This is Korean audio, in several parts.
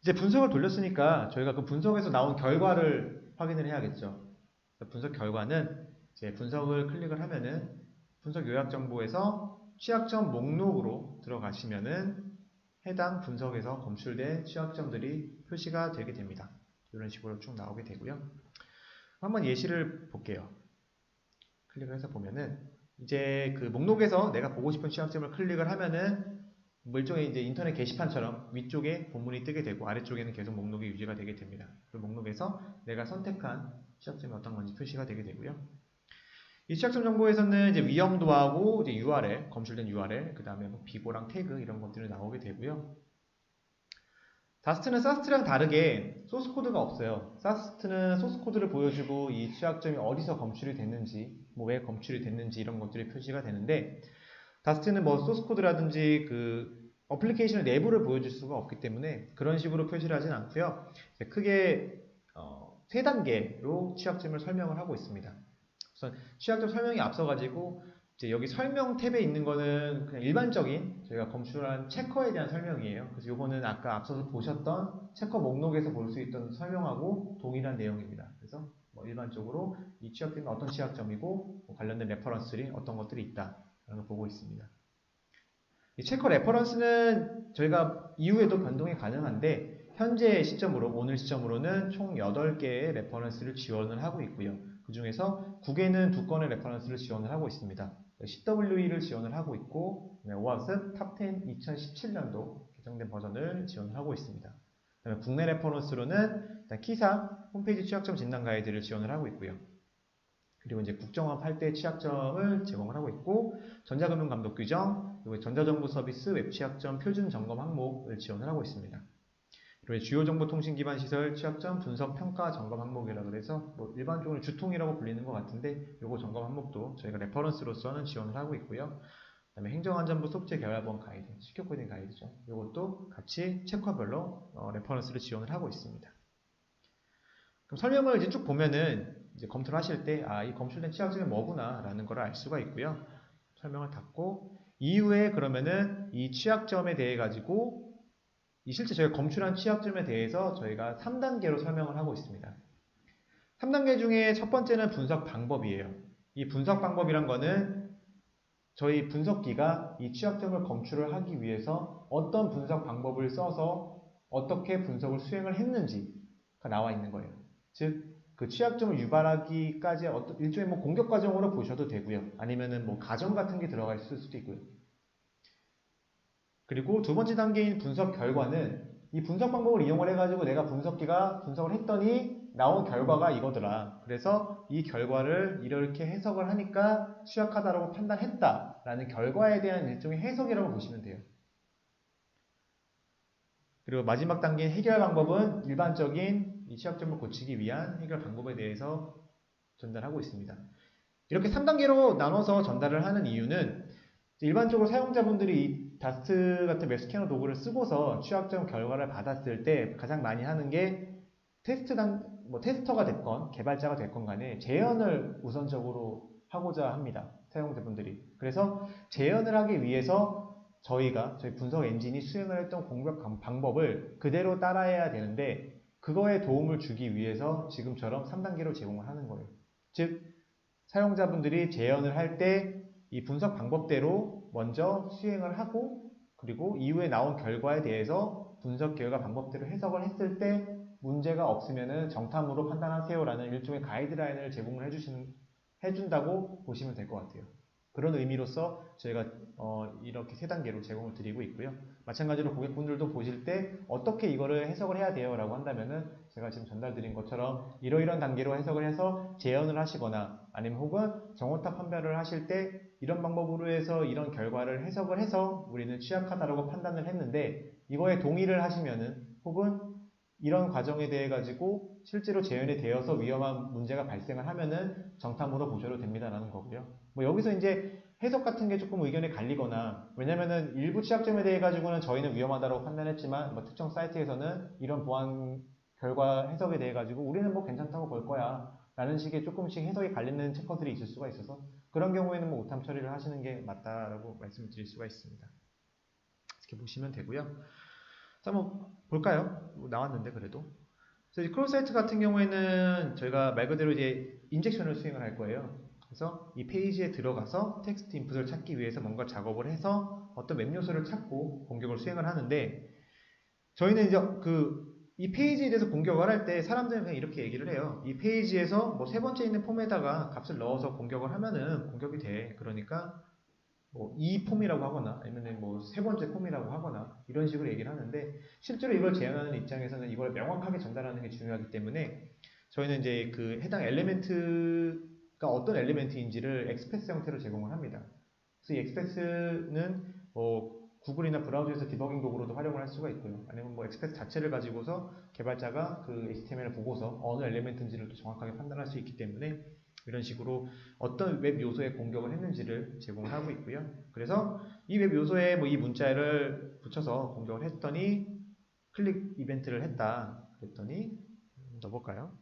이제 분석을 돌렸으니까 저희가 그 분석에서 나온 결과를 확인을 해야겠죠. 분석 결과는 이제 분석을 클릭을 하면은 분석 요약 정보에서 취약점 목록으로 들어가시면은 해당 분석에서 검출된 취약점들이 표시가 되게 됩니다. 이런 식으로 쭉 나오게 되고요. 한번 예시를 볼게요. 클릭을 해서 보면은 이제 그 목록에서 내가 보고 싶은 취약점을 클릭을 하면은 뭐 일종의 이제 인터넷 게시판처럼 위쪽에 본문이 뜨게 되고 아래쪽에는 계속 목록이 유지가 되게 됩니다. 그 목록에서 내가 선택한 취약점이 어떤 건지 표시가 되게 되고요. 이 취약점 정보에서는 이제 위험도하고 이제 URL, 검출된 URL, 그 다음에 뭐 비보랑 태그 이런 것들이 나오게 되고요. 다스트는 사스트랑 다르게 소스 코드가 없어요. 사스트는 소스 코드를 보여주고 이 취약점이 어디서 검출이 됐는지, 뭐 왜 검출이 됐는지 이런 것들이 표시가 되는데 다스트는 뭐 소스 코드라든지 그 어플리케이션 내부를 보여줄 수가 없기 때문에 그런 식으로 표시를 하진 않고요. 크게 세 단계로 취약점을 설명을 하고 있습니다. 우선 취약점 설명이 앞서가지고 이제 여기 설명 탭에 있는 거는 그냥 일반적인 저희가 검출한 체커에 대한 설명이에요. 그래서 요거는 아까 앞서서 보셨던 체커 목록에서 볼 수 있던 설명하고 동일한 내용입니다. 그래서 뭐 일반적으로 이 취약점이 어떤 취약점이고 뭐 관련된 레퍼런스들이 어떤 것들이 있다 라는 걸 보고 있습니다. 이 체커 레퍼런스는 저희가 이후에도 변동이 가능한데 현재 시점으로 오늘 시점으로는 총 8개의 레퍼런스를 지원을 하고 있고요. 그 중에서 9개는 2건의 레퍼런스를 지원을 하고 있습니다. CWE를 지원을 하고 있고 OWASP 탑10 2017년도 개정된 버전을 지원을 하고 있습니다. 그다음에 국내 레퍼런스로는 일단 키사 홈페이지 취약점 진단 가이드를 지원을 하고 있고요. 그리고 이제 국정원 8대 취약점을 제공을 하고 있고 전자금융 감독 규정, 그리고 전자정보 서비스 웹 취약점 표준 점검 항목을 지원을 하고 있습니다. 그리고 주요 정보 통신 기반 시설 취약점 분석 평가 점검 항목이라고 해서 뭐 일반적으로 주통이라고 불리는 것 같은데 요거 점검 항목도 저희가 레퍼런스로서는 지원을 하고 있고요. 그다음에 행정안전부 소프트웨어 개발본 가이드, 시큐 코딩 가이드죠. 요것도 같이 체커별로 레퍼런스를 지원을 하고 있습니다. 그럼 설명을 이제 쭉 보면은 이제 검토를 하실 때 이 검출된 취약점이 뭐구나 라는 걸 알 수가 있고요. 설명을 닫고 이후에 그러면은 이 취약점에 대해 가지고 실제 저희가 검출한 취약점에 대해서 저희가 3단계로 설명을 하고 있습니다. 3단계 중에 첫 번째는 분석 방법이에요. 이 분석 방법이란 거는 저희 분석기가 이 취약점을 검출을 하기 위해서 어떤 분석 방법을 써서 어떻게 분석을 수행을 했는지가 나와 있는 거예요. 즉, 그 취약점을 유발하기까지 일종의 뭐 공격 과정으로 보셔도 되고요. 아니면은 뭐 가정 같은 게 들어가 있을 수도 있고요. 그리고 두 번째 단계인 분석 결과는 이 분석 방법을 이용을 해가지고 내가 분석기가 분석을 했더니 나온 결과가 이거더라. 그래서 이 결과를 이렇게 해석을 하니까 취약하다라고 판단했다라는 결과에 대한 일종의 해석이라고 보시면 돼요. 그리고 마지막 단계인 해결 방법은 일반적인 이 취약점을 고치기 위한 해결 방법에 대해서 전달하고 있습니다. 이렇게 3단계로 나눠서 전달을 하는 이유는 일반적으로 사용자분들이 이 다스트 같은 웹 스캐너 도구를 쓰고서 취약점 결과를 받았을 때 가장 많이 하는 게 테스터가 됐건 개발자가 됐건 간에 재현을 우선적으로 하고자 합니다. 사용자분들이. 그래서 재현을 하기 위해서 저희 분석 엔진이 수행을 했던 공격 방법을 그대로 따라해야 되는데 그거에 도움을 주기 위해서 지금처럼 3단계로 제공을 하는 거예요. 즉 사용자분들이 재현을 할 때 이 분석 방법대로 먼저 수행을 하고 그리고 이후에 나온 결과에 대해서 분석 결과 방법대로 해석을 했을 때 문제가 없으면 정탐으로 판단하세요라는 일종의 가이드라인을 제공을 해준다고 보시면 될 것 같아요. 그런 의미로서 저희가 이렇게 세 단계로 제공을 드리고 있고요. 마찬가지로 고객분들도 보실 때 어떻게 이거를 해석을 해야 돼요 라고 한다면은 제가 지금 전달드린 것처럼 이러이러한 단계로 해석을 해서 재현을 하시거나 아니면 혹은 정오타 판별을 하실 때 이런 방법으로 해서 이런 결과를 해석을 해서 우리는 취약하다라고 판단을 했는데 이거에 동의를 하시면은 혹은 이런 과정에 대해 가지고 실제로 재현이 되어서 위험한 문제가 발생을 하면은 정탐으로 보셔도 됩니다라는 거고요. 뭐 여기서 이제 해석 같은 게 조금 의견이 갈리거나 왜냐면은 일부 취약점에 대해 가지고는 저희는 위험하다고 판단했지만 뭐 특정 사이트에서는 이런 보안 결과 해석에 대해 가지고 우리는 뭐 괜찮다고 볼 거야 라는 식의 조금씩 해석이 갈리는 체커들이 있을 수가 있어서 그런 경우에는 뭐 오탐 처리를 하시는 게 맞다라고 말씀을 드릴 수가 있습니다. 이렇게 보시면 되고요. 자, 한번 볼까요? 나왔는데 그래도. 그래서 이 크로스 사이트 같은 경우에는 저희가 말 그대로 이제 인젝션을 수행을 할 거예요. 그래서 이 페이지에 들어가서 텍스트 인풋을 찾기 위해서 뭔가 작업을 해서 어떤 웹 요소를 찾고 공격을 수행을 하는데, 저희는 이제 이 페이지에 대해서 공격을 할 때 사람들은 그냥 이렇게 얘기를 해요. 이 페이지에서 뭐 세 번째 있는 폼에다가 값을 넣어서 공격을 하면은 공격이 돼. 그러니까 뭐 이 폼이라고 하거나 아니면 뭐 세 번째 폼이라고 하거나 이런 식으로 얘기를 하는데, 실제로 이걸 제안하는 입장에서는 이걸 명확하게 전달하는 게 중요하기 때문에 저희는 이제 그 해당 엘리멘트가 어떤 엘리멘트인지를 엑스패스 형태로 제공을 합니다. 그래서 이 엑스패스는 뭐 구글이나 브라우저에서 디버깅 도구로도 활용을 할 수가 있고요. 아니면 뭐 엑스패스 자체를 가지고서 개발자가 그 HTML을 보고서 어느 엘리멘트인지를 또 정확하게 판단할 수 있기 때문에 이런 식으로 어떤 웹 요소에 공격을 했는지를 제공을 하고 있고요. 그래서 이 웹 요소에 뭐 이 문자를 붙여서 공격을 했더니 클릭 이벤트를 했다. 그랬더니 넣어볼까요?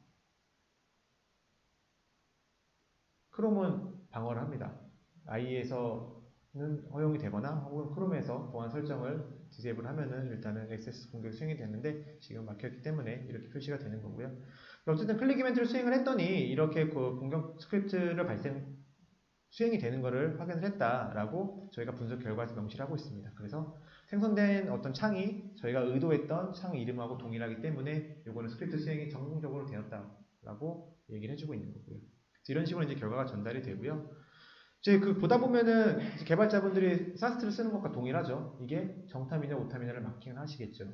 크롬은 방어를 합니다. IE에서는 허용이 되거나 혹은 크롬에서 보안 설정을 디세이블 하면은 일단은 액세스 공격이 수행이 되는데 지금 막혔기 때문에 이렇게 표시가 되는 거고요. 어쨌든 클릭 이벤트를 수행을 했더니 이렇게 그 공격 스크립트를 수행이 되는 것을 확인을 했다라고 저희가 분석 결과에서 명시를 하고 있습니다. 그래서 생성된 어떤 창이 저희가 의도했던 창 이름하고 동일하기 때문에 이거는 스크립트 수행이 성공적으로 되었다라고 얘기를 해주고 있는 거고요. 이런 식으로 이제 결과가 전달이 되고요. 이제 보다 보면은 이제 개발자분들이 사스트를 쓰는 것과 동일하죠. 이게 정탐이냐 오탐이냐를 마킹을 하시겠죠.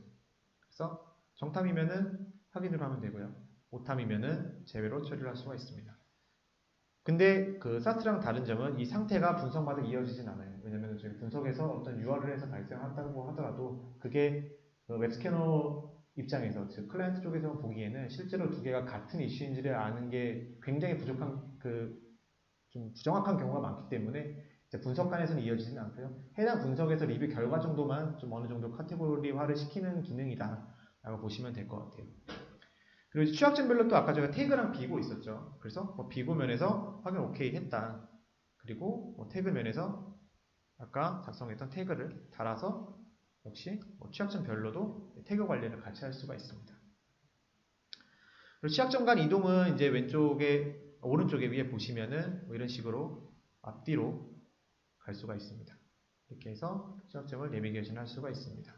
그래서 정탐이면은 확인을 하면 되고요. 오탐이면은 제외로 처리를 할 수가 있습니다. 근데 그 사스트랑 다른 점은 이 상태가 분석마다 이어지진 않아요. 왜냐면 저희 분석에서 어떤 URL에서 발생한다고 하더라도 그게 웹스캐너 입장에서, 즉 클라이언트 쪽에서 보기에는 실제로 두 개가 같은 이슈인지를 아는 게 굉장히 부족한 좀 부정확한 경우가 많기 때문에 분석관에서는 이어지진 않고요. 해당 분석에서 리뷰 결과 정도만 좀 어느 정도 카테고리화를 시키는 기능이다 라고 보시면 될 것 같아요. 그리고 취약점별로 또 아까 저희가 태그랑 비고 있었죠. 그래서 뭐 비고 면에서 확인 오케이 했다. 그리고 뭐 태그 면에서 아까 작성했던 태그를 달아서 역시 뭐 취약점별로도 태그 관리를 같이 할 수가 있습니다. 그리고 취약점 간 이동은 이제 오른쪽에 위에 보시면은 뭐 이런 식으로 앞뒤로 갈 수가 있습니다. 이렇게 해서 취약점을 내비게이션 할 수가 있습니다.